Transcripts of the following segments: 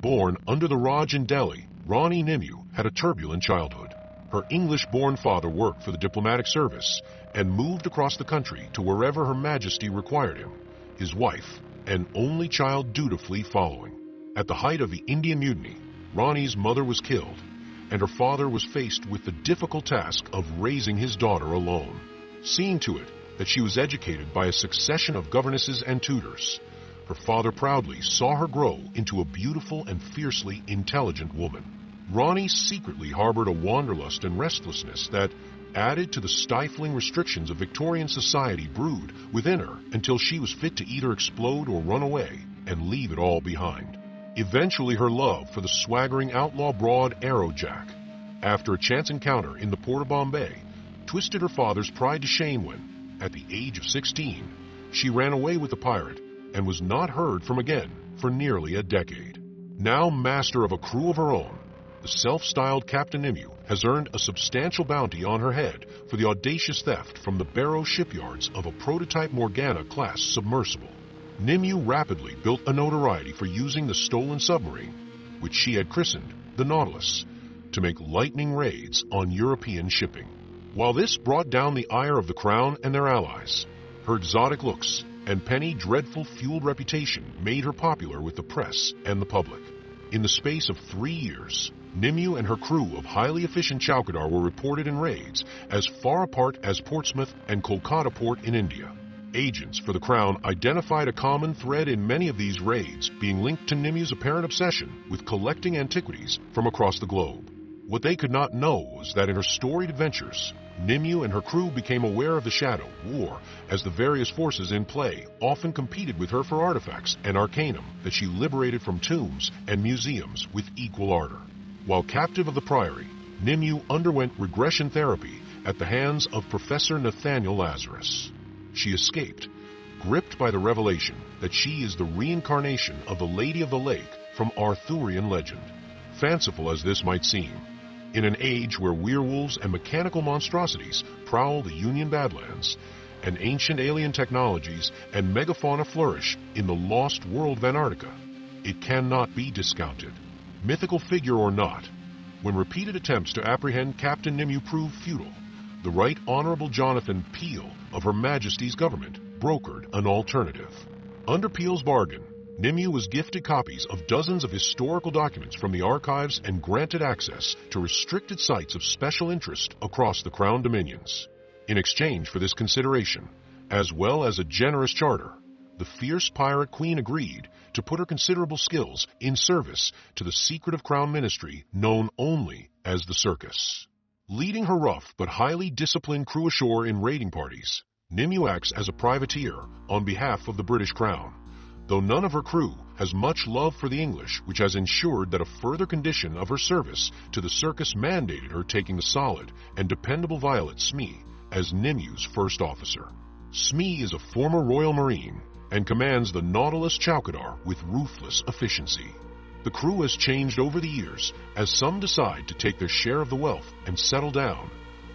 born under the Raj in Delhi, Rani Nimue had a turbulent childhood. Her English-born father worked for the diplomatic service and moved across the country to wherever Her Majesty required him, his wife, an only child dutifully following. At the height of the Indian Mutiny, Rani's mother was killed, and her father was faced with the difficult task of raising his daughter alone, seeing to it that she was educated by a succession of governesses and tutors. Her father proudly saw her grow into a beautiful and fiercely intelligent woman. Rani secretly harbored a wanderlust and restlessness that, added to the stifling restrictions of Victorian society, brewed within her until she was fit to either explode or run away and leave it all behind. Eventually, her love for the swaggering outlaw broad Arrow Jack, after a chance encounter in the port of Bombay, twisted her father's pride to shame when, at the age of 16, she ran away with the pirate and was not heard from again for nearly a decade. Now master of a crew of her own, the self-styled Captain Nimue has earned a substantial bounty on her head for the audacious theft from the Barrow Shipyards of a prototype Morgana-class submersible. Nimue rapidly built a notoriety for using the stolen submarine, which she had christened the Nautilus, to make lightning raids on European shipping. While this brought down the ire of the Crown and their allies, her exotic looks and penny dreadful fueled reputation made her popular with the press and the public. In the space of 3 years, Nimue and her crew of highly efficient chowkidar were reported in raids as far apart as Portsmouth and Kolkata port in India. Agents for the Crown identified a common thread in many of these raids being linked to Nimue's apparent obsession with collecting antiquities from across the globe. What they could not know was that in her storied adventures, Nimue and her crew became aware of the shadow war as the various forces in play often competed with her for artifacts and arcanum that she liberated from tombs and museums with equal ardor. While captive of the Priory, Nimue underwent regression therapy at the hands of Professor Nathanial Lazerus. She escaped, gripped by the revelation that she is the reincarnation of the Lady of the Lake from Arthurian legend. Fanciful as this might seem, in an age where werewolves and mechanical monstrosities prowl the Union Badlands, and ancient alien technologies and megafauna flourish in the lost world of Antarctica, it cannot be discounted. Mythical figure or not, when repeated attempts to apprehend Captain Nimue proved futile, the Right Honorable Jonathan Peel of Her Majesty's government brokered an alternative. Under Peel's bargain, Nimue was gifted copies of dozens of historical documents from the archives and granted access to restricted sites of special interest across the Crown dominions. In exchange for this consideration, as well as a generous charter, the fierce pirate queen agreed to put her considerable skills in service to the secretive Crown ministry known only as the Circus. Leading her rough but highly disciplined crew ashore in raiding parties, Nimue acts as a privateer on behalf of the British Crown, though none of her crew has much love for the English, which has ensured that a further condition of her service to the Circus mandated her taking the solid and dependable Violet Smee as Nimue's first officer. Smee is a former Royal Marine and commands the Nautilus chowkidar with ruthless efficiency. The crew has changed over the years as some decide to take their share of the wealth and settle down,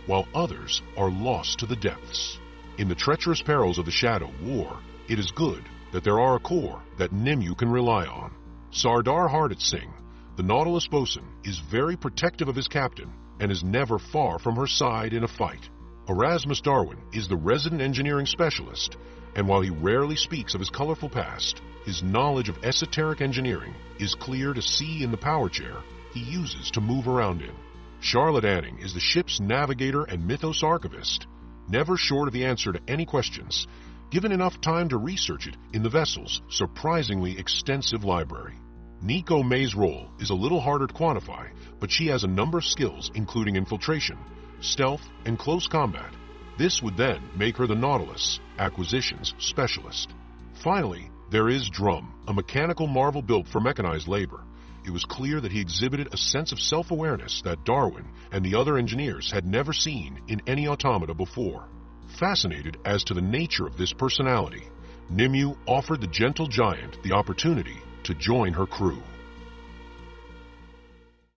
while others are lost to the depths. In the treacherous perils of the Shadow War, it is good that there are a corps that Nimue can rely on. Sardar Hardat Singh, the Nautilus boatswain, is very protective of his captain and is never far from her side in a fight. Erasmus Darwin is the resident engineering specialist, and while he rarely speaks of his colorful past, his knowledge of esoteric engineering is clear to see in the power chair he uses to move around in. Charlotte Anning is the ship's navigator and Mythos archivist, never short of the answer to any questions, given enough time to research it in the vessel's surprisingly extensive library. Nico May's role is a little harder to quantify, but she has a number of skills including infiltration, stealth, and close combat. This would then make her the Nautilus acquisitions specialist. Finally, there is Drum, a mechanical marvel built for mechanized labor. It was clear that he exhibited a sense of self-awareness that Darwin and the other engineers had never seen in any automata before. Fascinated as to the nature of this personality, Nimue offered the gentle giant the opportunity to join her crew.